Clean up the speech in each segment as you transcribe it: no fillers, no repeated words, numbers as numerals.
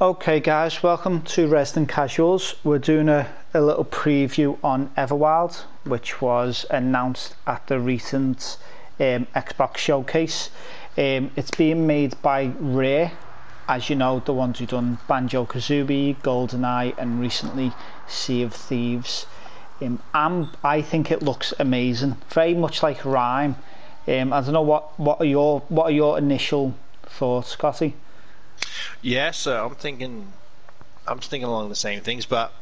Okay guys, welcome to Resident Casuals. We're doing a little preview on Everwild, which was announced at the recent Xbox showcase. It's being made by Rime, as you know, the ones who've done Banjo-Kazooie, GoldenEye and recently Sea of Thieves. I think it looks amazing, very much like Rime. I don't know what are your initial thoughts, Scotty? Yeah, so I'm thinking along the same things, but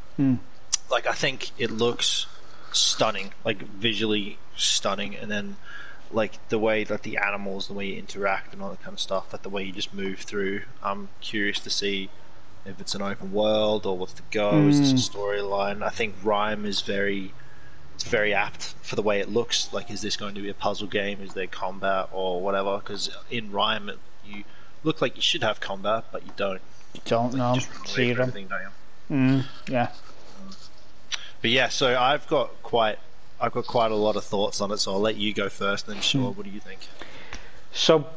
like I think it looks stunning, like visually stunning, and then like the way that the animals, the way you interact and all that kind of stuff, like the way you just move through. I'm curious to see if it's an open world or what's the go. Is this a storyline? I think Rime is it's very apt for the way it looks. Like, is this going to be a puzzle game? Is there combat or whatever? Because in Rime, you look like you should have combat, but you don't. You don't know. You just run away from everything, don't you? Yeah. But yeah, so I've got quite a lot of thoughts on it. So I'll let you go first, and then Shaun, what do you think? So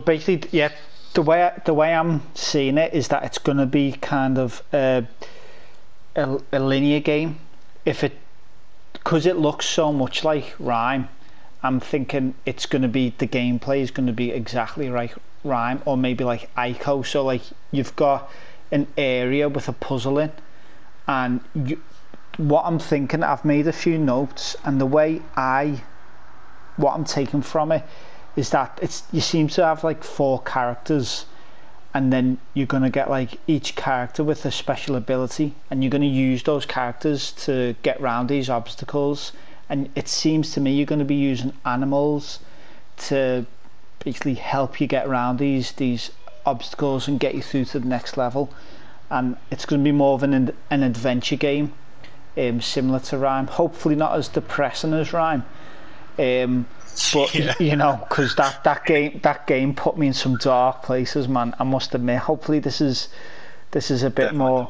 basically, yeah, the way I'm seeing it is that it's going to be kind of a linear game. Because it looks so much like Rime, I'm thinking it's going to be, the gameplay is going to be exactly like Rime, or maybe like Ico. So like you've got an area with a puzzle in, and what I'm thinking, I've made a few notes, and what I'm taking from it is that you seem to have like 4 characters, and then you're going to get like each character with a special ability, and you're going to use those characters to get around these obstacles. And it seems to me you're going to be using animals to basically help you get around these obstacles and get you through to the next level. And it's going to be more of an adventure game, similar to Rime, hopefully not as depressing as Rime, but yeah. You know, because that game put me in some dark places, man. I must admit. Hopefully this is a bit more.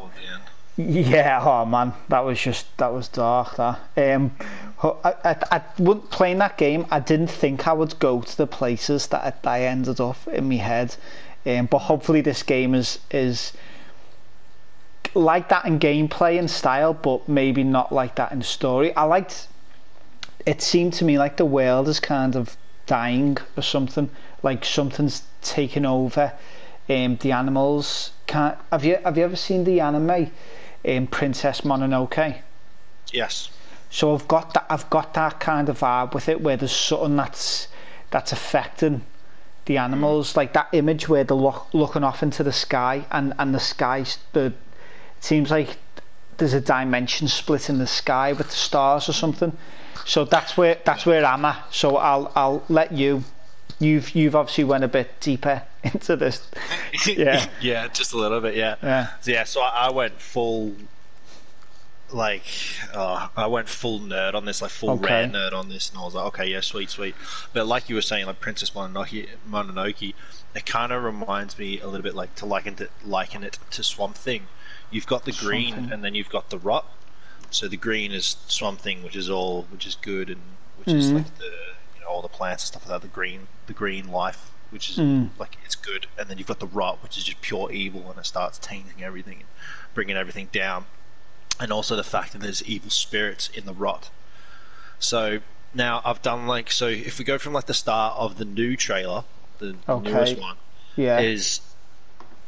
Yeah, oh man, that was dark. That I wouldn't, playing that game, I didn't think I would go to the places that I ended up in my head, but hopefully this game is like that in gameplay and style, but maybe not like that in story. It seemed to me like the world is kind of dying or something, like something's taken over. The animals can't. Have you ever seen the anime Princess Mononoke? Yes. So I've got that kind of vibe with it, where there's something that's affecting the animals, like that image where they're looking off into the sky, and the sky, it seems like there's a dimension split in the sky with the stars or something. So that's where I'm at. So I'll let you've obviously went a bit deeper into this. Yeah. Yeah, just a little bit. Yeah. So I went full nerd on this, like full rare nerd on this, and I was like, okay, yeah, sweet. But like you were saying, like Princess Mononoke, it kind of reminds me a little bit like to liken it to Swamp Thing. You've got the green, and then you've got the rot. So the green is Swamp Thing, which is good, and which is like all the plants and stuff like that. The green life, which is like, it's good, and then you've got the rot, which is just pure evil, and it starts tainting everything and bringing everything down. And also the fact that there's evil spirits in the rot. So now I've done so if we go from like the start of the new trailer, the newest one, is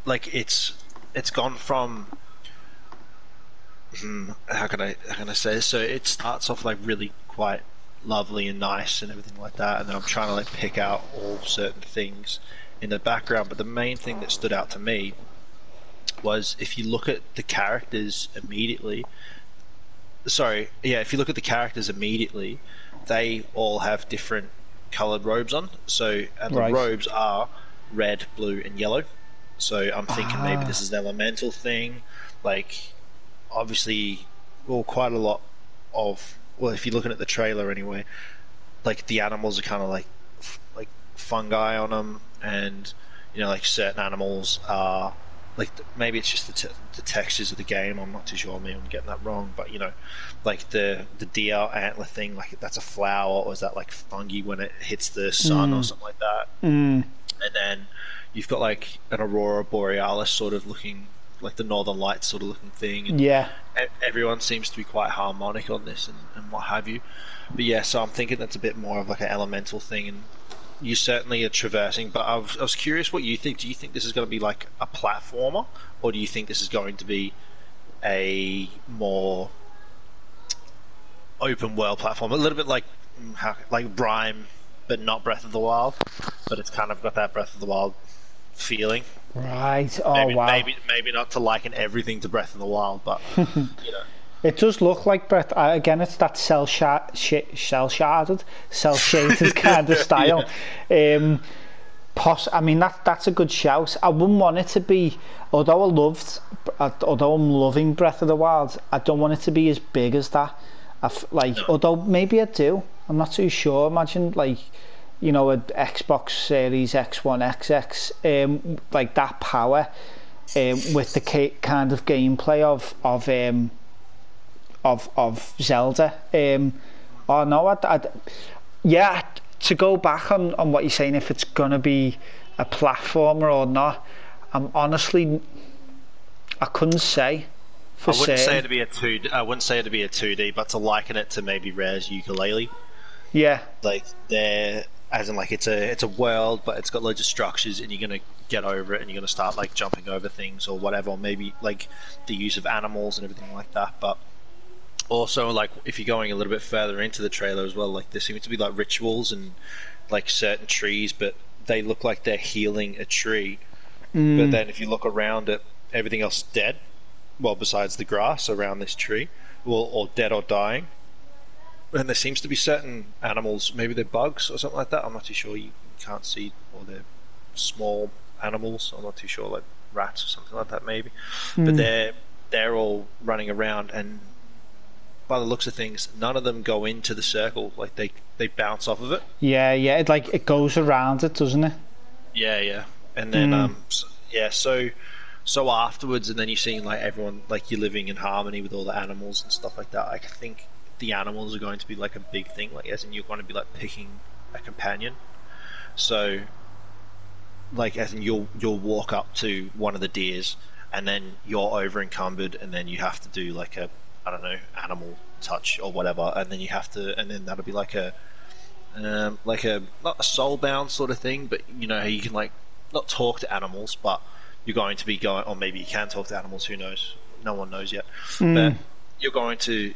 like it's gone from. How can I say this? So it starts off like really quite lovely and nice and everything like that, and then I'm trying to like pick out all certain things in the background, but the main thing that stood out to me was, if you look at the characters immediately, they all have different colored robes on. So and the robes are red, blue and yellow. So I'm thinking maybe this is an elemental thing, like obviously, quite a lot of, if you're looking at the trailer anyway, like the animals are kind of like fungi on them, and like certain animals are like, maybe it's just the textures of the game, I'm not too sure, maybe I'm getting that wrong, but like the deer antler thing, like that's a flower, or is that like fungi when it hits the sun or something like that? And then you've got like an aurora borealis sort of looking like the Northern Lights sort of looking thing. And Yeah. everyone seems to be quite harmonic on this and what have you. But yeah, so I'm thinking that's a bit more of like an elemental thing, and you certainly are traversing. But I was curious what you think. Do you think this is going to be like a platformer, or do you think this is going to be a more open world platform, a little bit like Rime, but not Breath of the Wild, but it's kind of got that Breath of the Wild feeling. Right. Oh wow. Maybe not to liken everything to Breath of the Wild, but you know. It does look like Breath. Again, it's that cell-shaded kind of style. Yeah. I mean, that's a good shout. I wouldn't want it to be, although I'm loving Breath of the Wild, I don't want it to be as big as that. No. Although maybe I do, I'm not too sure. Imagine like, you know, an Xbox Series X1 XX, like that power, with the kind of gameplay of Zelda. Oh no, yeah. To go back on what you're saying, if it's gonna be a platformer or not, I'm honestly, I couldn't say. I wouldn't say it'd be a 2D, but to liken it to maybe Rare's Ukulele. Yeah. Like as in like it's a world, but it's got loads of structures, and you're gonna get over it, and you're gonna start like jumping over things or whatever. Or maybe like the use of animals and everything like that. But also, like if you're going a little bit further into the trailer as well, like there seems to be like rituals and like certain trees, but they look like they're healing a tree. But then if you look around it, everything else is dead. Well, besides the grass around this tree, or dead or dying. And there seems to be certain animals, maybe they're bugs or something like that. I'm not too sure. You can't see, or they're small animals. I'm not too sure, like rats or something like that, maybe. But they're all running around, and by the looks of things, none of them go into the circle. Like they bounce off of it. Yeah. It goes around it, doesn't it? Yeah. And then so afterwards, and then you're seeing like everyone, like you're living in harmony with all the animals and stuff like that. I think the animals are going to be like a big thing, like as in you're going to be like picking a companion. So like as in you'll walk up to one of the deers, and then you're over encumbered, and then you have to do like a, I don't know, animal touch or whatever, and then that'll be like a not a soulbound sort of thing, but you know how you can like not talk to animals, but you're going to be going, or maybe you can talk to animals, who knows, no one knows yet, but you're going to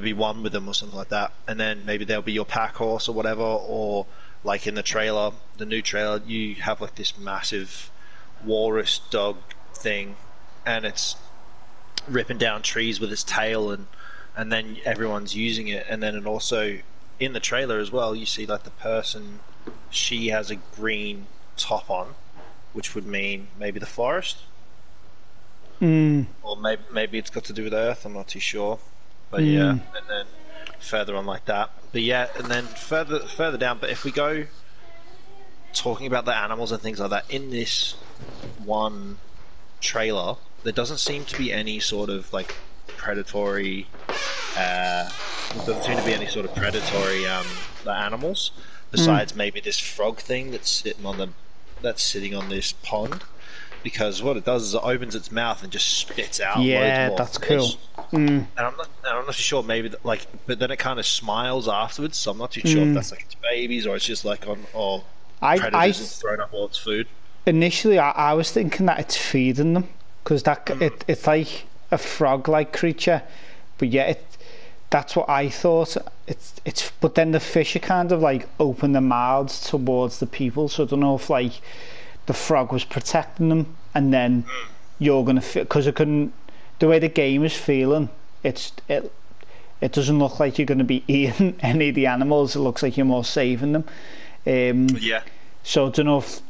be one with them or something like that, and then maybe they'll be your pack horse or whatever, or like in the new trailer, you have like this massive walrus dog thing, and it's ripping down trees with its tail, and then everyone's using it, and then it also in the trailer as well, you see like the person, she has a green top on, which would mean maybe the forest, or maybe it's got to do with Earth. I'm not too sure, but yeah. And then further on like that, but yeah, and then further down. But if we go talking about the animals and things like that in this one trailer, there doesn't seem to be any sort of like predatory. There doesn't seem to be any sort of predatory the animals, besides maybe this frog thing that's sitting on this pond, because what it does is it opens its mouth and just spits out loads more. That's cool. And I'm not too sure, maybe but then it kind of smiles afterwards, so I'm not too sure if that's like its babies, or it's just like predators have thrown up all its food. Initially I was thinking that it's feeding them, because it's like a frog-like creature, but yeah, that's what I thought. It's but then the fish are kind of like open their mouths towards the people, so I don't know if like the frog was protecting them, and then you're gonna because it couldn't, the way the game is feeling, it doesn't look like you're going to be eating any of the animals. It looks like you're more saving them. So I don't know if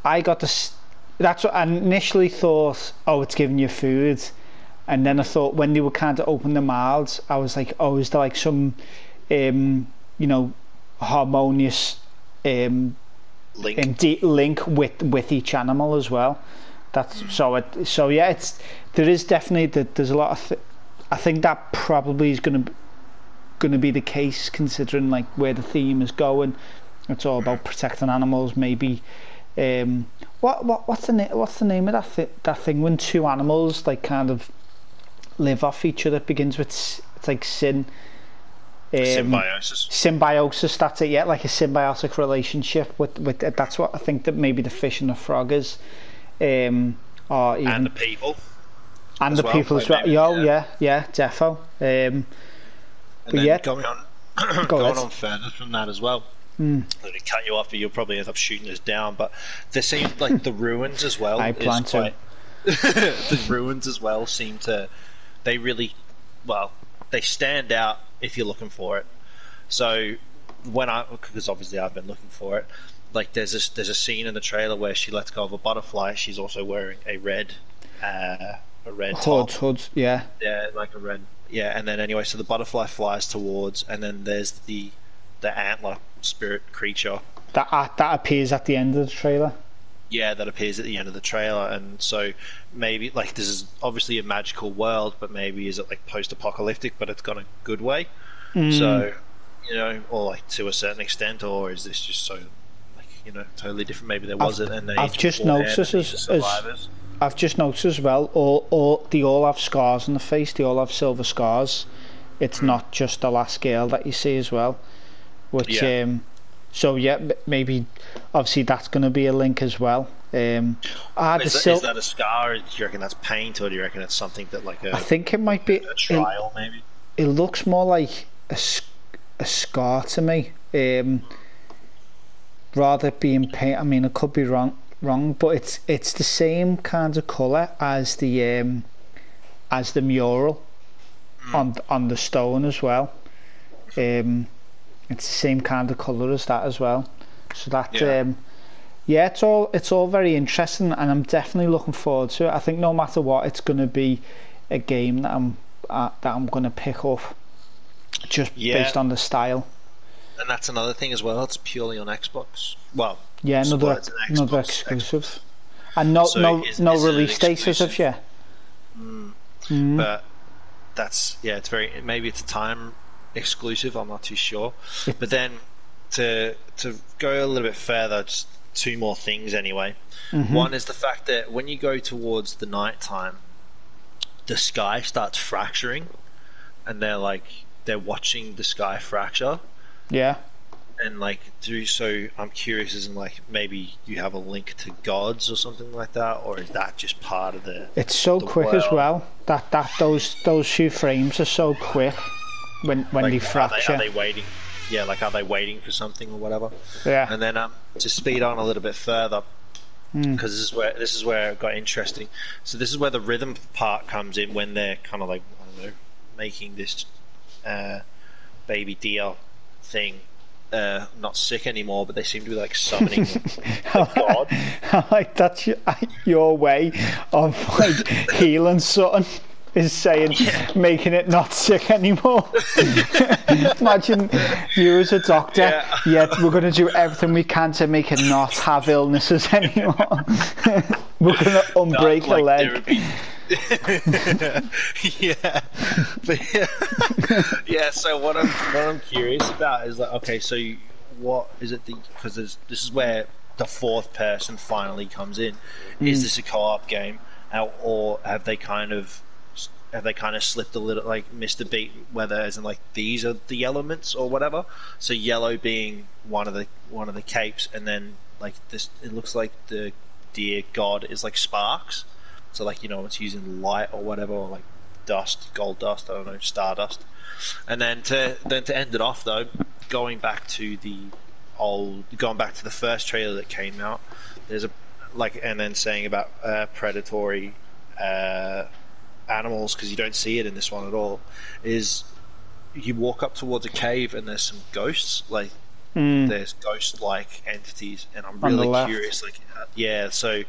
I got this. That's what I initially thought. Oh, it's giving you food. And then I thought when they were kind of open their mouths, I was like, oh, is there like some, harmonious link with each animal as well? That's so yeah. There is definitely there's a lot of. I think that probably is going to be the case, considering like where the theme is going. It's all about protecting animals, maybe. what's the name of that thing when two animals like kind of live off each other? It begins with it's like symbiosis, that's it. Yeah, like a symbiotic relationship with that's what I think that maybe the fish and the frog is, or even and the people as well. Yeah, defo. And but then yeah, going on further from that as well. I'm going to cut you off, but you'll probably end up shooting us down. But there seem like the ruins as well. The ruins as well seem to. They really, they stand out if you're looking for it. So because obviously I've been looking for it. Like there's a scene in the trailer where she lets go of a butterfly. She's also wearing a red top. Hood, yeah, like a red. Yeah, and then anyway, so the butterfly flies towards, and then there's the antler spirit creature that appears at the end of the trailer. Yeah, that appears at the end of the trailer, and so maybe like this is obviously a magical world, but maybe is it like post-apocalyptic, but it's gone a good way. So or like to a certain extent, or is this just so like totally different? Maybe there wasn't an age. I've just noticed as well, or they all have scars on the face. They all have silver scars. It's not just the last girl that you see as well, which so yeah, maybe obviously that's going to be a link as well. Is that a scar? Do you reckon that's paint, or do you reckon it's something that like I think it might be a trial? Maybe it looks more like a scar to me, rather being paint. I mean, I could be wrong, but it's the same kind of colour as the mural on the stone as well. It's the same kind of colour as that as well. So that it's all very interesting, and I'm definitely looking forward to it. I think no matter what, it's going to be a game that I'm going to pick up just based on the style. And that's another thing as well. It's purely on Xbox. Well, yeah, another exclusive. And no release date as of yet. But that's it's maybe it's a time exclusive. I'm not too sure. But then to go a little bit further, just two more things anyway. One is the fact that when you go towards the night time, the sky starts fracturing, and they're watching the sky fracture. Yeah. And so I'm curious, as in maybe you have a link to gods or something like that, or is that just part of the? It's so quick as well. That those few frames are so quick when they fracture. Are they waiting? Yeah, are they waiting for something or whatever? Yeah. And then to speed on a little bit further, because this is where it got interesting. So this is where the rhythm part comes in, when they're kind of making this baby deer thing not sick anymore, but they seem to be summoning the god. I like that's your way of healing something, is saying making it not sick anymore. Imagine you as a doctor, we're going to do everything we can to make it not have illnesses anymore. We're going to unbreak a leg. So what I'm curious about is so what is it? Because this is where the fourth person finally comes in. Is this a co-op game, or have they kind of slipped a little, missed a beat, whether as in these are the elements or whatever? So yellow being one of the capes, and then this, it looks like the deer god is sparks. So it's using light or whatever, or dust, gold dust, I don't know, stardust. And then to end it off though, going back to the first trailer that came out, there's and then saying about predatory animals, because you don't see it in this one at all, is you walk up towards a cave and there's some ghosts, there's ghost-like entities, and I'm really curious, so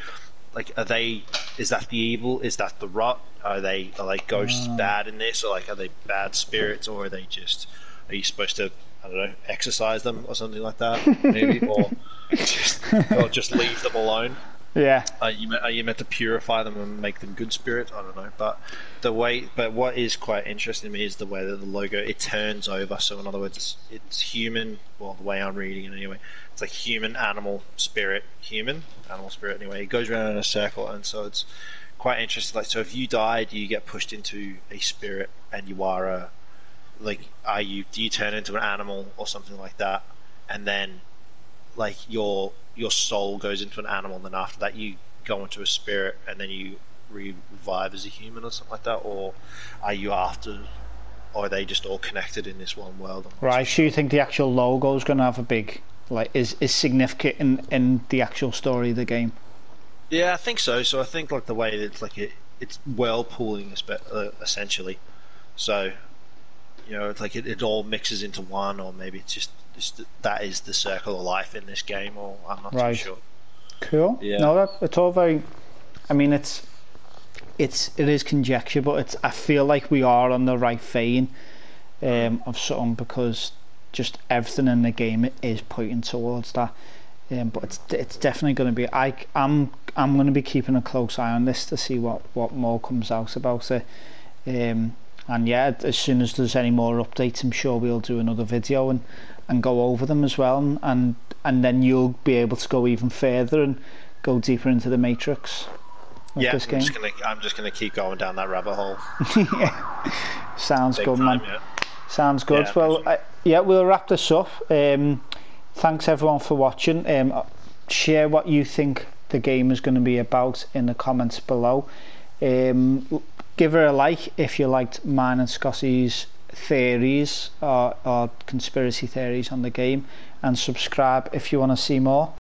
are they? Is that the evil? Is that the rot? Are they ghosts bad in this, or are they bad spirits, or are you supposed to, I don't know, exorcise them or something like that, maybe, or just leave them alone? Yeah. Are you meant to purify them and make them good spirits? I don't know, but what is quite interesting to me is the way that the logo it turns over. So in other words, it's human. Well, the way I'm reading it anyway, it's like human, animal, spirit, human, animal, spirit. Anyway, it goes around in a circle, and so it's quite interesting. Like, so if you died, you get pushed into a spirit, and you are a do you turn into an animal or something like that, and then like your soul goes into an animal, and then after that you go into a spirit, and then you revive as a human or something like that, or are you after, or are they just all connected in this one world? Right. So you think the actual logo is going to have a big is significant in the actual story of the game? Yeah, I think so. So I think like the way that it's it's world pooling essentially. So it's like it all mixes into one, or maybe it's just that is the circle of life in this game, or I'm not too sure. Cool. Yeah. No, it's all very. I mean, it is conjecture, but I feel like we are on the right vein of something, because just everything in the game is pointing towards that. But it's definitely going to be. I'm going to be keeping a close eye on this to see what more comes out about it. And yeah, as soon as there's any more updates, I'm sure we'll do another video and go over them as well, and then you'll be able to go even further and go deeper into the matrix of this game. I'm just gonna keep going down that rabbit hole. Yeah, sounds Big good, time, man. yeah. Sounds good. Yeah, well, we'll wrap this up. Thanks everyone for watching. Share what you think the game is going to be about in the comments below. Give her a like if you liked mine and Scotty's theories or conspiracy theories on the game, and subscribe if you want to see more.